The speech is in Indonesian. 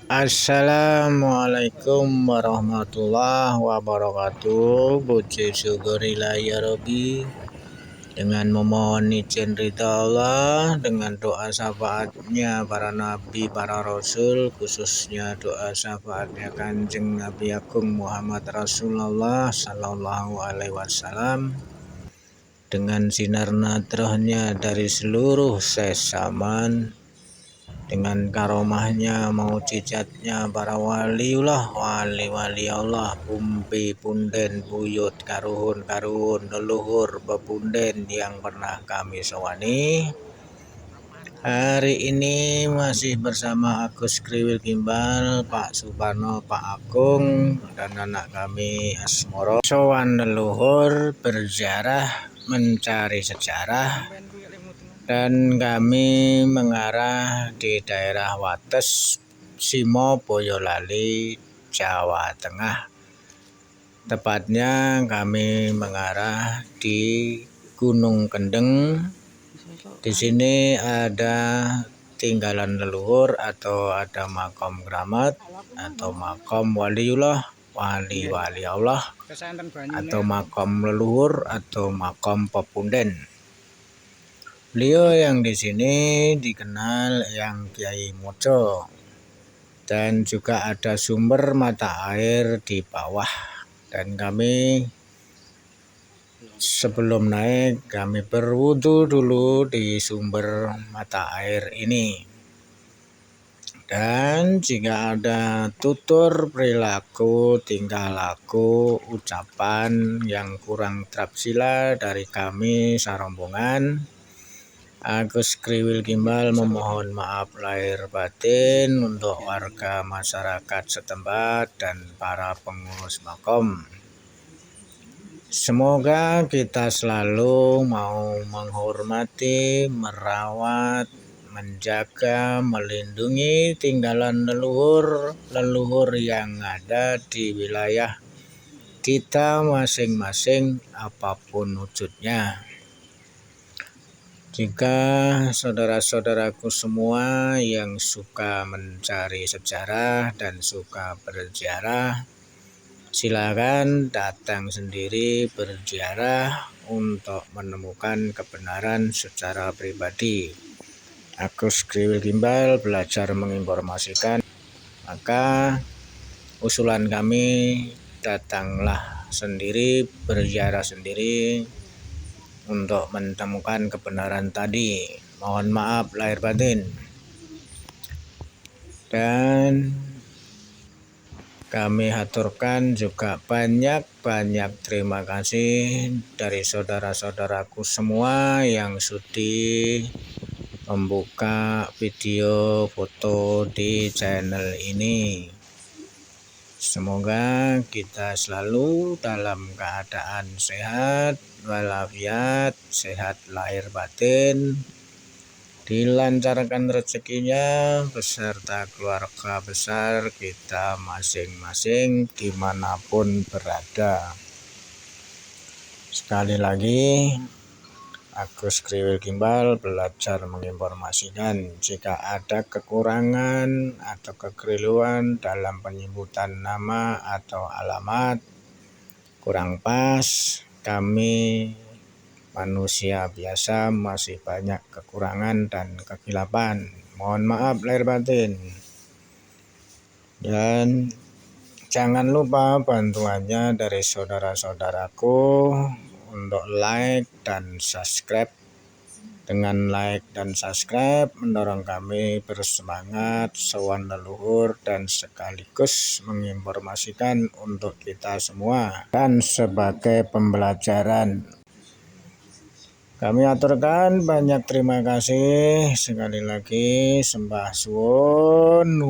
Assalamualaikum warahmatullahi wabarakatuh. Puji syukurilah ya Rabbi, dengan memohon izin ridha Allah, dengan doa syafaatnya para nabi, para rasul, khususnya doa syafaatnya Kanjeng Nabi Agung Muhammad Rasulullah Sallallahu Alaihi Wasallam, dengan sinar nadrahnya dari seluruh sesaman, dengan karomahnya mukjizatnya para waliullah, wali-wali Allah, pumpi punden buyut karuhun leluhur bepunden yang pernah kami sowani. Hari ini masih bersama Agus Kriwil Gimbal, Pak Suparno, Pak Agung, dan anak kami Asmoro. Sowan leluhur berziarah mencari sejarah, dan kami mengarah di daerah Wates, Simo, Boyolali, Jawa Tengah. Tepatnya kami mengarah di Gunung Kendeng. Di sini ada tinggalan leluhur atau ada makam keramat atau makam waliullah, wali-wali Allah, atau makam leluhur atau makam pepunden. Beliau yang di sini dikenal yang Kiai Mojo, dan juga ada sumber mata air di bawah. Dan kami sebelum naik kami berwudu dulu di sumber mata air ini. Dan jika ada tutur perilaku, tingkah laku, ucapan yang kurang terapsila dari kami sarombongan, Agus Kriwil Gimbal memohon maaf lahir batin untuk warga masyarakat setempat dan para pengurus makom. Semoga kita selalu mau menghormati, merawat, menjaga, melindungi tinggalan leluhur yang ada di wilayah kita masing-masing apapun wujudnya. Jika saudara-saudaraku semua yang suka mencari sejarah dan suka berziarah, silakan datang sendiri berziarah untuk menemukan kebenaran secara pribadi. Agus Kriwil Gimbal belajar menginformasikan, maka usulan kami datanglah sendiri, berziarah sendiri untuk menemukan kebenaran tadi. Mohon maaf lahir batin. Dan kami haturkan juga banyak terima kasih dari saudara-saudaraku semua yang sudi membuka video foto di channel ini. Semoga kita selalu dalam keadaan sehat walafiat, sehat lahir batin, dilancarkan rezekinya beserta keluarga besar kita masing-masing dimanapun berada. Sekali lagi, Agus Kriwil Gimbal belajar menginformasikan jika ada kekurangan atau kekeliruan dalam penyebutan nama atau alamat kurang pas, kami manusia biasa masih banyak kekurangan dan kekilapan. Mohon maaf lahir batin. Dan jangan lupa bantuannya dari saudara-saudaraku untuk like dan subscribe. Dengan like dan subscribe mendorong kami bersemangat sowan leluhur dan sekaligus menginformasikan untuk kita semua dan sebagai pembelajaran. Kami aturkan banyak terima kasih sekali lagi, sembah suwun.